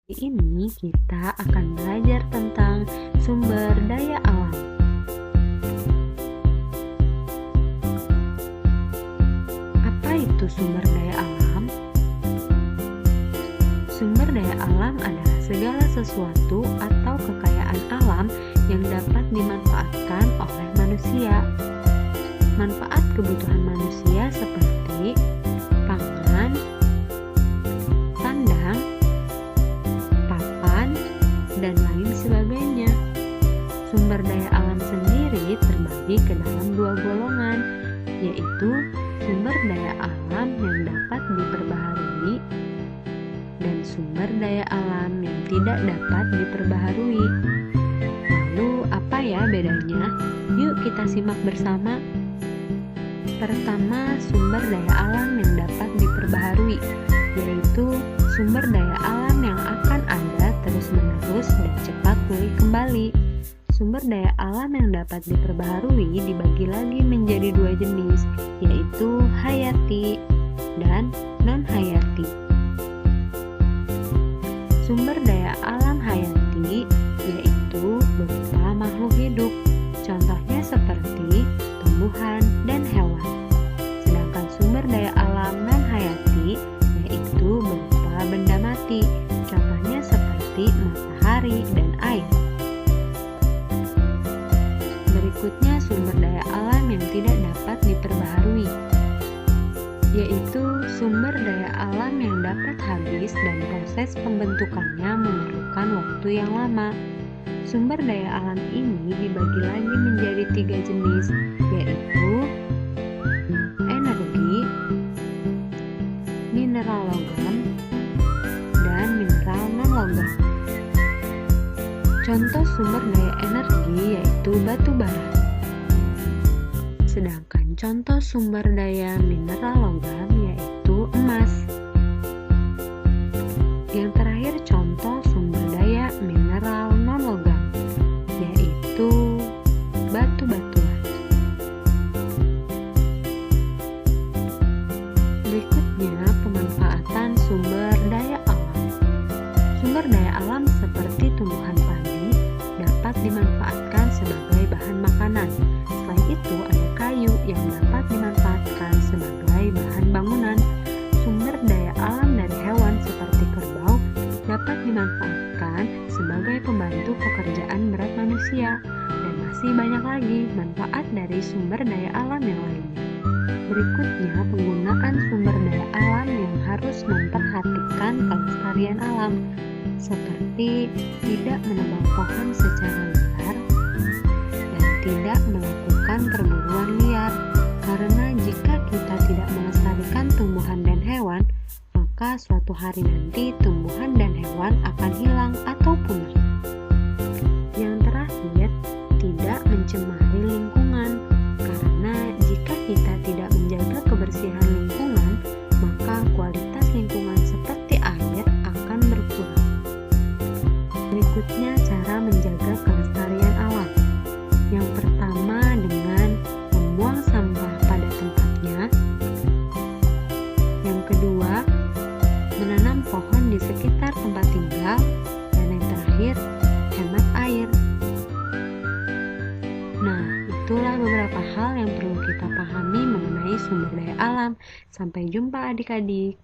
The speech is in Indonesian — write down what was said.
Kali ini kita akan belajar tentang sumber daya alam. Apa itu sumber daya alam? Sumber daya alam adalah segala sesuatu atau kekayaan alam yang dapat dimanfaatkan oleh manusia. Manfaat kebutuhan manusia seperti pangan, sandang, papan, dan lain sebagainya. Sumber daya alam sendiri terbagi ke dalam dua golongan, yaitu sumber daya alam yang dapat diperbaharui dan sumber daya alam yang tidak dapat diperbaharui. Lalu apa ya bedanya? Yuk kita simak bersama. Pertama, sumber daya alam yang dapat diperbaharui, yaitu sumber daya alam yang akan ada terus-menerus dan cepat pulih kembali. Sumber daya alam yang dapat diperbaharui dibagi lagi menjadi dua jenis, yaitu hayati dan non-hayati. Sumber daya alam hayati yaitu berupa makhluk hidup, contohnya seperti tumbuhan dan hewan. Sedangkan sumber daya alam non-hayati yaitu berupa benda mati, contohnya seperti matahari dan air. Berikutnya sumber daya alam yang tidak dapat diperbaharui, yaitu sumber daya alam yang dapat habis dan proses pembentukannya memerlukan waktu yang lama. Sumber daya alam ini dibagi lagi menjadi tiga jenis, yaitu energi, mineral logam, dan mineral non-logam. Contoh sumber daya energi yaitu batu bara. Sedangkan contoh sumber daya mineral logam yaitu emas. Yang terakhir contoh sumber daya mineral non-logam yaitu batu-batuan. Berikutnya pemanfaatan sumber daya alam. Sumber daya alam seperti tumbuhan padi dapat dimanfaatkan sebagai bahan makanan. Selain itu ada kayu yang dapat dimanfaatkan sebagai bahan bangunan. Sumber daya alam dari hewan seperti kerbau dapat dimanfaatkan sebagai pembantu pekerjaan berat manusia. Dan masih banyak lagi manfaat dari sumber daya alam yang lainnya. Berikutnya penggunaan sumber daya alam yang harus memperhatikan kelestarian alam, seperti tidak menebang pohon secara liar dan tidak melakukan perburuan liar. Karena jika kita tidak melestarikan tumbuhan dan hewan, maka suatu hari nanti tumbuhan dan hewan akan hilang atau punah. Yang terakhir, tidak mencemari lingkungan. Karena jika kita tidak menjaga kebersihan lingkungan, maka kualitas lingkungan seperti air akan berkurang. Berikutnya cara menjaga kelestarian alam. Yang pertama dengan membuang sampah pada tempatnya. Yang kedua, menanam pohon di sekitar tempat tinggal. Dan yang terakhir, hemat air. Nah, itulah beberapa hal yang perlu kita pahami mengenai sumber daya alam. Sampai jumpa adik-adik.